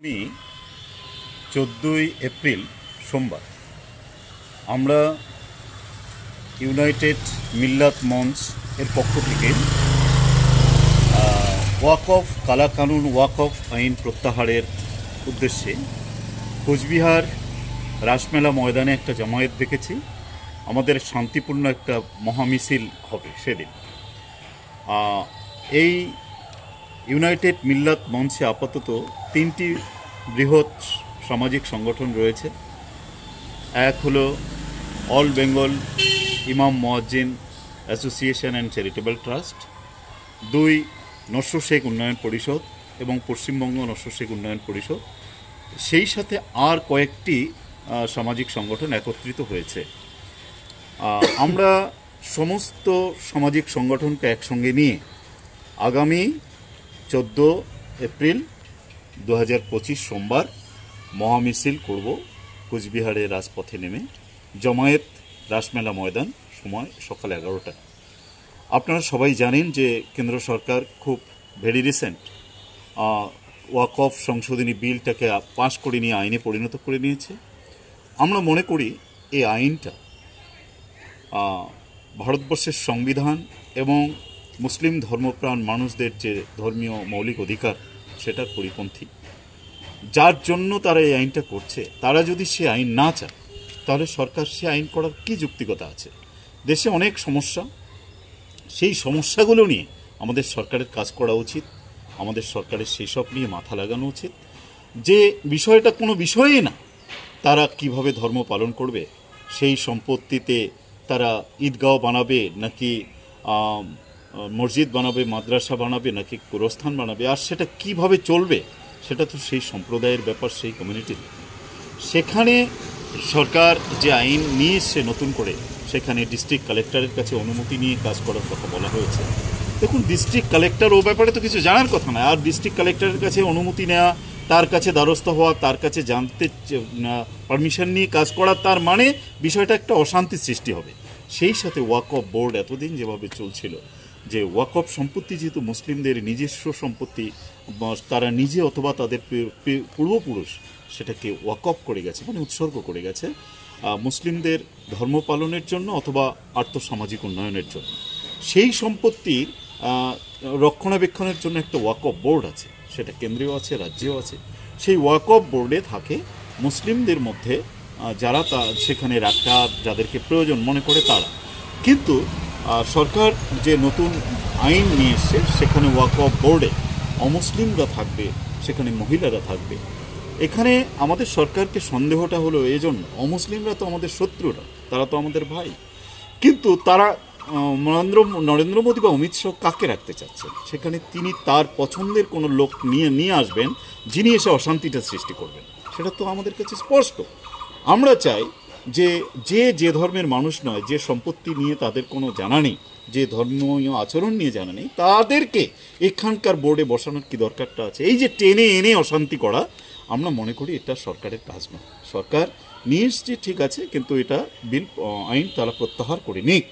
আমি 14ই এপ্রিল সোমবার আমরা ইউনাইটেড মিল্লাত মঞ্চ এর পক্ষ থেকে ওয়াকফ কালাকানুন ওয়াকফ আইন প্রত্যাহারের উদ্দেশ্যে কোচবিহার রাসমেলা ময়দানে একটা জামায়াত দেখেছি। আমাদের শান্তিপূর্ণ একটা মহামিছিল হবে সেদিন। এই ইউনাইটেড মিল্লাত মঞ্চে আপাতত 3টি বৃহৎ সামাজিক সংগঠন রয়েছে। এক হলো all Bengal Imam Muazzin association and charitable trust, 2 Nasr Sheikh উন্নয়ন পরিষদ এবং পশ্চিমবঙ্গ নস্র শেখ উন্নয়ন পরিষদ, সেই সাথে আর কয়েকটি সামাজিক সংগঠন একত্রিত হয়েছে। আমরা সমস্ত সামাজিক সংগঠনকে একসঙ্গে নিয়ে আগামী 14 এপ্রিল 2025 সোমবার মহামিছিল করব কোচবিহারের রাজপথে নেমে। জমায়েত রাসমেলা ময়দান, সময় সকাল 11টা। আপনারা সবাই জানেন যে কেন্দ্র সরকার খুব ভেরি রিসেন্ট ওয়াকফ সংশোধনী বিলটাকে পাস করে নিয়ে আইনে পরিণত করে নিয়েছে। আমরা মনে করি এই আইনটা ভারতবর্ষের সংবিধান এবং মুসলিম ধর্মপ্রাণ মানুষদের যে ধর্মীয় মৌলিক অধিকার সেটার পরিপন্থী। যার জন্য তারা এই আইনটা করছে, তারা যদি সে আইন না চায় তাহলে সরকার সে আইন করার কী যৌক্তিকতা আছে? দেশে অনেক সমস্যা, সেই সমস্যাগুলো নিয়ে আমাদের সরকারের কাজ করা উচিত। আমাদের সরকারের সেই সব নিয়ে মাথা লাগানো উচিত যে বিষয়টা কোনো বিষয়ই না, তারা কিভাবে ধর্ম পালন করবে, সেই সম্পত্তিতে তারা ঈদগাহ বানাবে নাকি মসজিদ বানাবে, মাদ্রাসা বানাবে নাকি গোরস্থান বানাবে, আর সেটা কিভাবে চলবে সেটা তো সেই সম্প্রদায়ের ব্যাপার, সেই কমিউনিটির। সেখানে সরকার যে আইন নিয়ে এসছে নতুন করে, সেখানে ডিস্ট্রিক্ট কালেক্টরের কাছে অনুমতি নিয়ে কাজ করার কথা বলা হয়েছে। দেখুন, ডিস্ট্রিক্ট কালেক্টর ও ব্যাপারে তো কিছু জানার কথা নয়। আর ডিস্ট্রিক্ট কালেক্টরের কাছে অনুমতি নেওয়া, তার কাছে দ্বারস্থ হওয়া, তার কাছে জানতে পারমিশন নিয়ে কাজ করা, তার মানে বিষয়টা একটা অশান্তির সৃষ্টি হবে। সেই সাথে ওয়াকফ বোর্ড এতদিন যেভাবে চলছিল যে ওয়াকফ সম্পত্তি যেহেতু মুসলিমদের নিজস্ব সম্পত্তি, তারা নিজে অথবা তাদের পূর্বপুরুষ সেটাকে ওয়াকফ করে গেছে, মানে উৎসর্গ করে গেছে মুসলিমদের ধর্ম পালনের জন্য অথবা আর্থসামাজিক উন্নয়নের জন্য। সেই সম্পত্তি রক্ষণাবেক্ষণের জন্য একটা ওয়াকফ বোর্ড আছে, সেটা কেন্দ্রীয় আছে, রাজ্যেও আছে। সেই ওয়াকফ বোর্ডে থাকে মুসলিমদের মধ্যে যারা সেখানে রাখার যাদেরকে প্রয়োজন মনে করে তারা। কিন্তু সরকার যে নতুন আইন নিয়ে এসছে সেখানে ওয়াকফ বোর্ডে অমুসলিমরা থাকবে, সেখানে মহিলারা থাকবে। এখানে আমাদের সরকারকে সন্দেহটা হলো এজন্য, অমুসলিমরা তো আমাদের শত্রুরা, তারা তো আমাদের ভাই, কিন্তু তারা নরেন্দ্র মোদী বা অমিত শাহ কাকে রাখতে চাচ্ছেন সেখানে? তিনি তার পছন্দের কোনো লোক নিয়ে আসবেন যিনি এসে অশান্তিটা সৃষ্টি করবেন। সেটা তো আমাদের কাছে স্পষ্ট। আমরা চাই যে ধর্মের মানুষ নয়, যে সম্পত্তি নিয়ে তাদের কোনো জানা নেই, যে ধর্মীয় আচরণ নিয়ে জানা নেই, তাদেরকে এখানকার বোর্ডে বসানোর কি দরকারটা আছে? এই যে টেনে এনে অশান্তি করা, আমরা মনে করি এটা সরকারের কাজ নয়। সরকার নিয়ে এসছে ঠিক আছে, কিন্তু এটা আইন তারা প্রত্যাহার করে নিক।